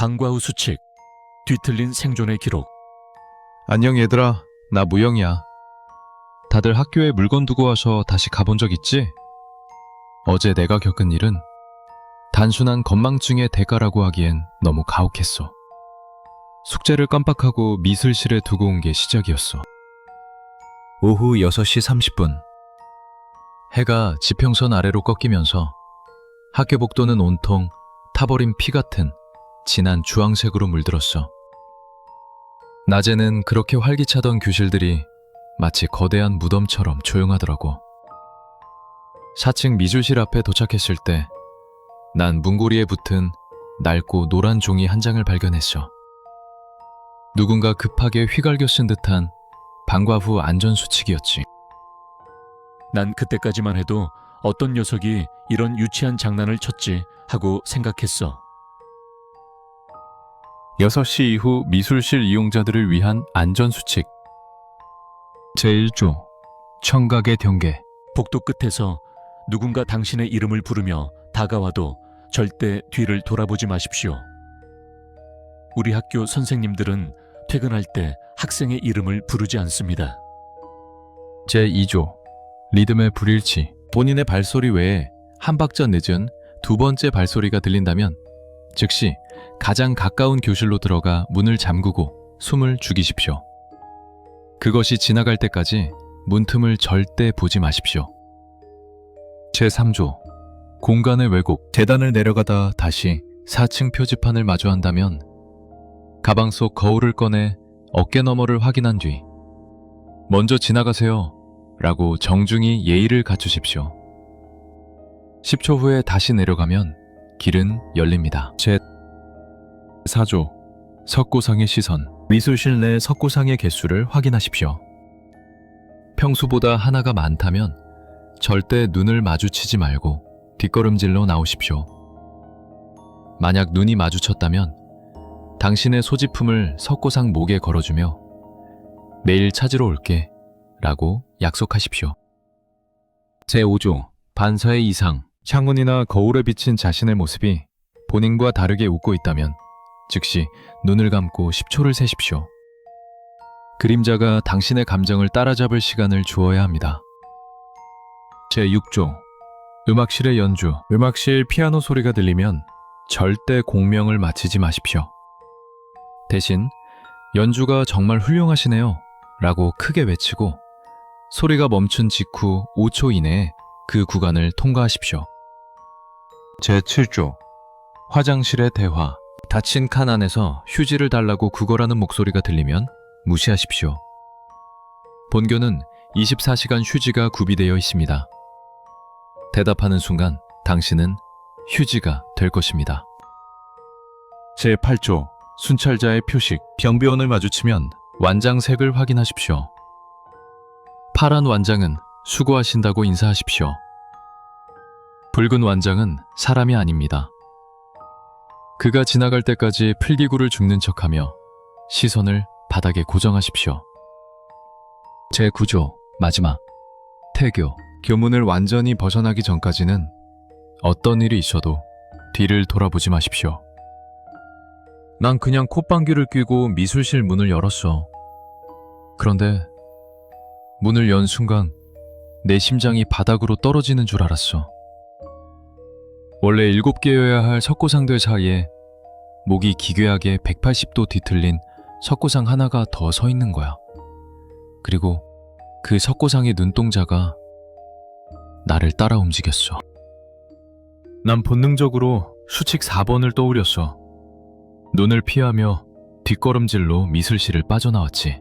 방과 후 수칙, 뒤틀린 생존의 기록. 안녕 얘들아, 나 무영이야. 다들 학교에 물건 두고 와서 다시 가본 적 있지? 어제 내가 겪은 일은 단순한 건망증의 대가라고 하기엔 너무 가혹했어. 숙제를 깜빡하고 미술실에 두고 온 게 시작이었어. 오후 6시 30분. 해가 지평선 아래로 꺾이면서 학교 복도는 온통 타버린 피 같은 진한 주황색으로 물들었어. 낮에는 그렇게 활기차던 교실들이 마치 거대한 무덤처럼 조용하더라고. 4층 미술실 앞에 도착했을 때 난 문고리에 붙은 낡고 노란 종이 한 장을 발견했어. 누군가 급하게 휘갈겨 쓴 듯한 방과 후 안전수칙이었지. 난 그때까지만 해도 어떤 녀석이 이런 유치한 장난을 쳤지 하고 생각했어. 6시 이후 미술실 이용자들을 위한 안전수칙. 제1조 청각의 경계. 복도 끝에서 누군가 당신의 이름을 부르며 다가와도 절대 뒤를 돌아보지 마십시오. 우리 학교 선생님들은 퇴근할 때 학생의 이름을 부르지 않습니다. 제2조 리듬의 불일치. 본인의 발소리 외에 한 박자 늦은 두 번째 발소리가 들린다면 즉시 가장 가까운 교실로 들어가 문을 잠그고 숨을 죽이십시오. 그것이 지나갈 때까지 문틈을 절대 보지 마십시오. 제3조 공간의 왜곡. 계단을 내려가다 다시 4층 표지판을 마주한다면 가방 속 거울을 꺼내 어깨 너머를 확인한 뒤 먼저 지나가세요 라고 정중히 예의를 갖추십시오. 10초 후에 다시 내려가면 길은 열립니다. 제4조 석고상의 시선. 미술실 내 석고상의 개수를 확인하십시오. 평소보다 하나가 많다면 절대 눈을 마주치지 말고 뒷걸음질로 나오십시오. 만약 눈이 마주쳤다면 당신의 소지품을 석고상 목에 걸어주며 내일 찾으러 올게 라고 약속하십시오. 제5조 반사의 이상. 창문이나 거울에 비친 자신의 모습이 본인과 다르게 웃고 있다면 즉시 눈을 감고 10초를 세십시오. 그림자가 당신의 감정을 따라잡을 시간을 주어야 합니다. 제6조 음악실의 연주. 음악실 피아노 소리가 들리면 절대 공명을 마치지 마십시오. 대신 연주가 정말 훌륭하시네요 라고 크게 외치고 소리가 멈춘 직후 5초 이내에 그 구간을 통과하십시오. 제7조 화장실의 대화. 닫힌 칸 안에서 휴지를 달라고 구걸하는 목소리가 들리면 무시하십시오. 본교는 24시간 휴지가 구비되어 있습니다. 대답하는 순간 당신은 휴지가 될 것입니다. 제8조 순찰자의 표식. 경비원을 마주치면 완장색을 확인하십시오. 파란 완장은 수고하신다고 인사하십시오. 붉은 완장은 사람이 아닙니다. 그가 지나갈 때까지 필기구를 줍는 척하며 시선을 바닥에 고정하십시오. 제9조 마지막 태교. 교문을 완전히 벗어나기 전까지는 어떤 일이 있어도 뒤를 돌아보지 마십시오. 난 그냥 콧방귀를 뀌고 미술실 문을 열었어. 그런데 문을 연 순간 내 심장이 바닥으로 떨어지는 줄 알았어. 원래 7개여야 할 석고상들 사이에 목이 기괴하게 180도 뒤틀린 석고상 하나가 더 서 있는 거야. 그리고 그 석고상의 눈동자가 나를 따라 움직였어. 난 본능적으로 수칙 4번을 떠올렸어. 눈을 피하며 뒷걸음질로 미술실을 빠져나왔지.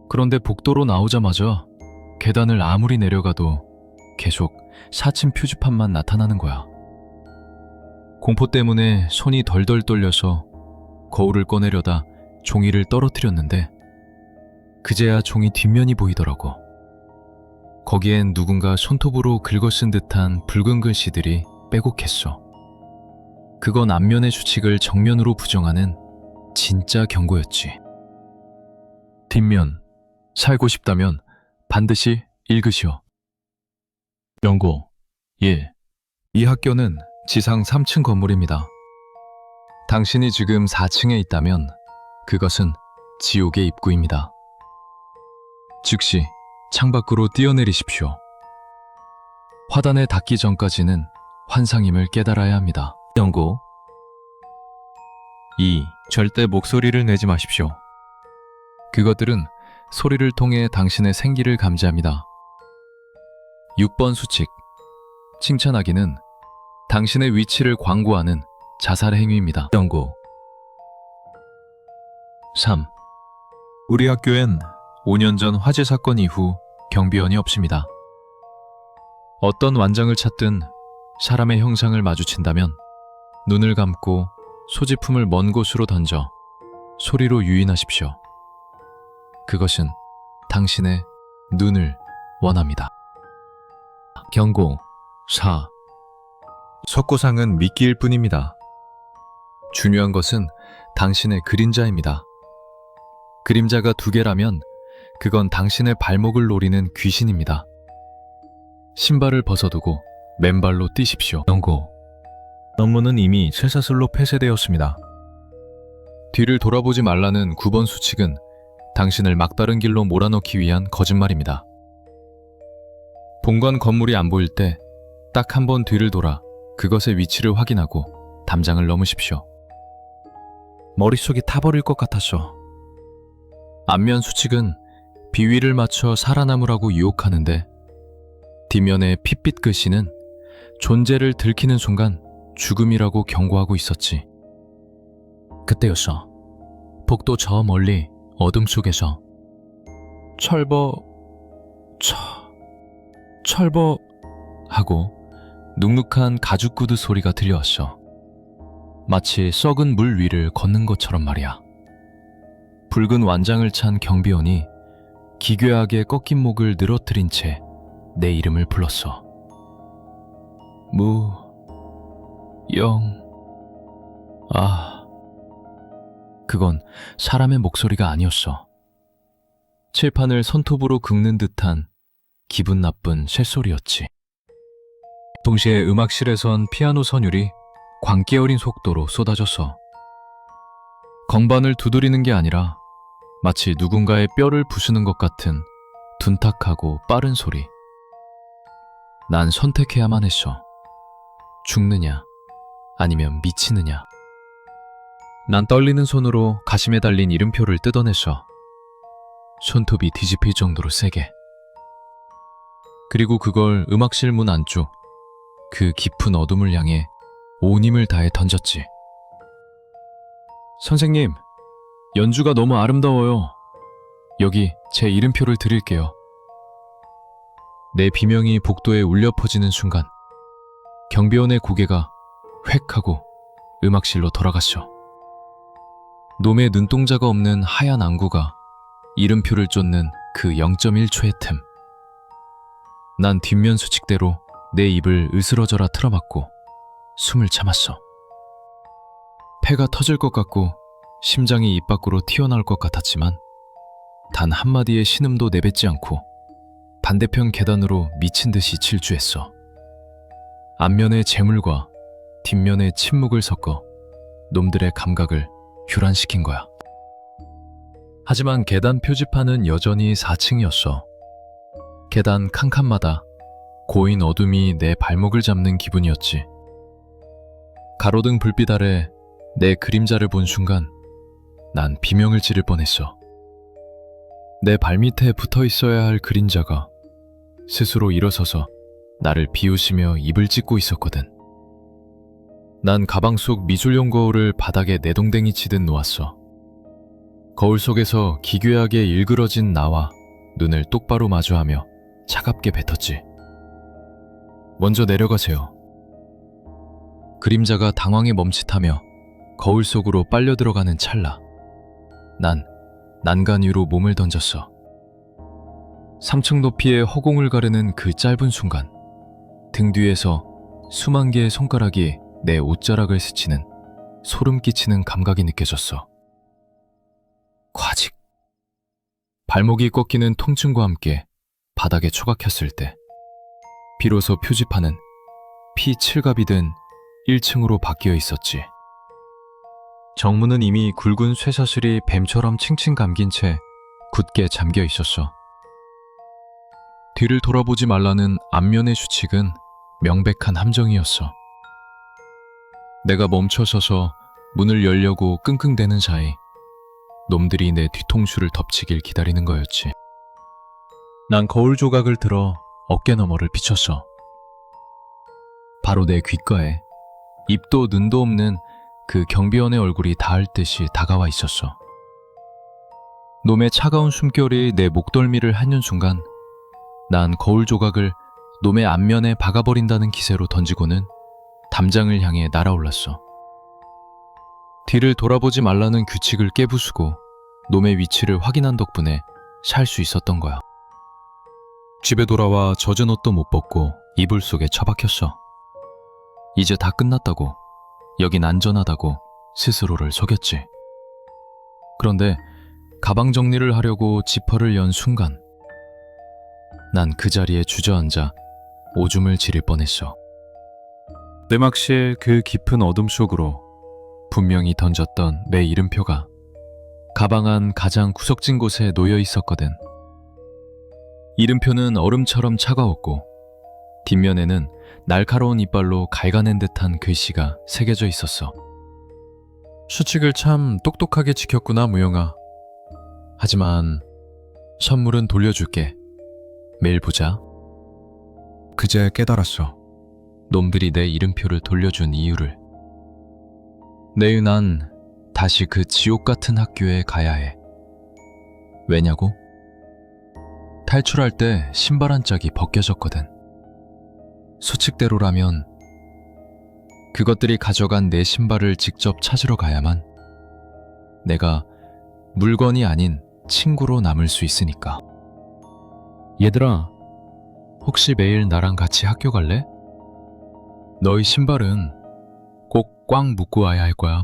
그런데 복도로 나오자마자 계단을 아무리 내려가도 계속 4층 표지판만 나타나는 거야. 공포 때문에 손이 덜덜 떨려서 거울을 꺼내려다 종이를 떨어뜨렸는데 그제야 종이 뒷면이 보이더라고. 거기엔 누군가 손톱으로 긁어쓴 듯한 붉은 글씨들이 빼곡했어. 그건 앞면의 수칙을 정면으로 부정하는 진짜 경고였지. 뒷면, 살고 싶다면 반드시 읽으시오. 경고 1. 이 학교는 지상 3층 건물입니다. 당신이 지금 4층에 있다면 그것은 지옥의 입구입니다. 즉시 창밖으로 뛰어내리십시오. 화단에 닿기 전까지는 환상임을 깨달아야 합니다. 연고 2. 절대 목소리를 내지 마십시오. 그것들은 소리를 통해 당신의 생기를 감지합니다. 6번 수칙. 칭찬하기는 당신의 위치를 광고하는 자살 행위입니다. 연고 3. 우리 학교엔 5년 전 화재 사건 이후 경비원이 없습니다. 어떤 완장을 찾든 사람의 형상을 마주친다면 눈을 감고 소지품을 먼 곳으로 던져 소리로 유인하십시오. 그것은 당신의 눈을 원합니다. 경고 4. 석고상은 미끼일 뿐입니다. 중요한 것은 당신의 그림자입니다. 그림자가 2개라면 그건 당신의 발목을 노리는 귀신입니다. 신발을 벗어두고 맨발로 뛰십시오. 연고 업무는 이미 쇠사슬로 폐쇄되었습니다. 뒤를 돌아보지 말라는 9번 수칙은 당신을 막다른 길로 몰아넣기 위한 거짓말입니다. 본관 건물이 안 보일 때 딱 한 번 뒤를 돌아 그것의 위치를 확인하고 담장을 넘으십시오. 머릿속이 타버릴 것 같았어. 앞면 수칙은 비위를 맞춰 살아남으라고 유혹하는데 뒷면의 핏빛 글씨는 존재를 들키는 순간 죽음이라고 경고하고 있었지. 그때였어. 복도 저 멀리 어둠 속에서 철버 하고 눅눅한 가죽구두 소리가 들려왔어. 마치 썩은 물 위를 걷는 것처럼 말이야. 붉은 완장을 찬 경비원이 기괴하게 꺾인 목을 늘어뜨린 채 내 이름을 불렀어. 그건 사람의 목소리가 아니었어. 칠판을 손톱으로 긁는 듯한 기분 나쁜 쇳소리였지. 동시에 음악실에선 피아노 선율이 광기 어린 속도로 쏟아졌어. 건반을 두드리는 게 아니라 마치 누군가의 뼈를 부수는 것 같은 둔탁하고 빠른 소리. 난 선택해야만 했어. 죽느냐 아니면 미치느냐. 난 떨리는 손으로 가심에 달린 이름표를 뜯어냈어. 손톱이 뒤집힐 정도로 세게. 그리고 그걸 음악실 문 안쪽 그 깊은 어둠을 향해 온 힘을 다해 던졌지. 선생님, 연주가 너무 아름다워요. 여기 제 이름표를 드릴게요. 내 비명이 복도에 울려 퍼지는 순간 경비원의 고개가 획 하고 음악실로 돌아갔어. 놈의 눈동자가 없는 하얀 안구가 이름표를 쫓는 그 0.1초의 틈. 난 뒷면 수칙대로 내 입을 으스러져라 틀어막고 숨을 참았어. 폐가 터질 것 같고 심장이 입 밖으로 튀어나올 것 같았지만 단 한마디의 신음도 내뱉지 않고 반대편 계단으로 미친 듯이 질주했어. 앞면의 재물과 뒷면의 침묵을 섞어 놈들의 감각을 교란시킨 거야. 하지만 계단 표지판은 여전히 4층이었어. 계단 칸칸마다 고인 어둠이 내 발목을 잡는 기분이었지. 가로등 불빛 아래 내 그림자를 본 순간 난 비명을 지를 뻔했어. 내 발밑에 붙어 있어야 할 그림자가 스스로 일어서서 나를 비웃으며 입을 찢고 있었거든. 난 가방 속 미술용 거울을 바닥에 내동댕이 치듯 놓았어. 거울 속에서 기괴하게 일그러진 나와 눈을 똑바로 마주하며 차갑게 뱉었지. 먼저 내려가세요. 그림자가 당황해 멈칫하며 거울 속으로 빨려 들어가는 찰나 난 난간 위로 몸을 던졌어. 3층 높이의 허공을 가르는 그 짧은 순간 등 뒤에서 수만 개의 손가락이 내 옷자락을 스치는 소름 끼치는 감각이 느껴졌어. 과직. 발목이 꺾이는 통증과 함께 바닥에 초각혔을 때 비로소 표지판은 피 칠갑이 든 1층으로 바뀌어 있었지. 정문은 이미 굵은 쇠사슬이 뱀처럼 칭칭 감긴 채 굳게 잠겨 있었어. 뒤를 돌아보지 말라는 앞면의 수칙은 명백한 함정이었어. 내가 멈춰서서 문을 열려고 끙끙대는 사이 놈들이 내 뒤통수를 덮치길 기다리는 거였지. 난 거울 조각을 들어 어깨 너머를 비쳤어. 바로 내 귓가에 입도 눈도 없는 그 경비원의 얼굴이 닿을 듯이 다가와 있었어. 놈의 차가운 숨결이 내 목덜미를 핥는 순간 난 거울 조각을 놈의 앞면에 박아버린다는 기세로 던지고는 담장을 향해 날아올랐어. 뒤를 돌아보지 말라는 규칙을 깨부수고 놈의 위치를 확인한 덕분에 살 수 있었던 거야. 집에 돌아와 젖은 옷도 못 벗고 이불 속에 처박혔어. 이제 다 끝났다고, 여긴 안전하다고 스스로를 속였지. 그런데 가방 정리를 하려고 지퍼를 연 순간 난 그 자리에 주저앉아 오줌을 지릴 뻔했어. 내막실 그 깊은 어둠 속으로 분명히 던졌던 내 이름표가 가방 안 가장 구석진 곳에 놓여 있었거든. 이름표는 얼음처럼 차가웠고 뒷면에는 날카로운 이빨로 갈가낸 듯한 글씨가 새겨져 있었어. 수칙을 참 똑똑하게 지켰구나, 무영아. 하지만 선물은 돌려줄게. 매일 보자. 그제 깨달았어. 놈들이 내 이름표를 돌려준 이유를. 내일 난 다시 그 지옥 같은 학교에 가야 해. 왜냐고? 탈출할 때 신발 한 짝이 벗겨졌거든. 수칙대로라면 그것들이 가져간 내 신발을 직접 찾으러 가야만 내가 물건이 아닌 친구로 남을 수 있으니까. 얘들아, 혹시 매일 나랑 같이 학교 갈래? 너희 신발은 꼭 꽉 묶고 와야 할 거야.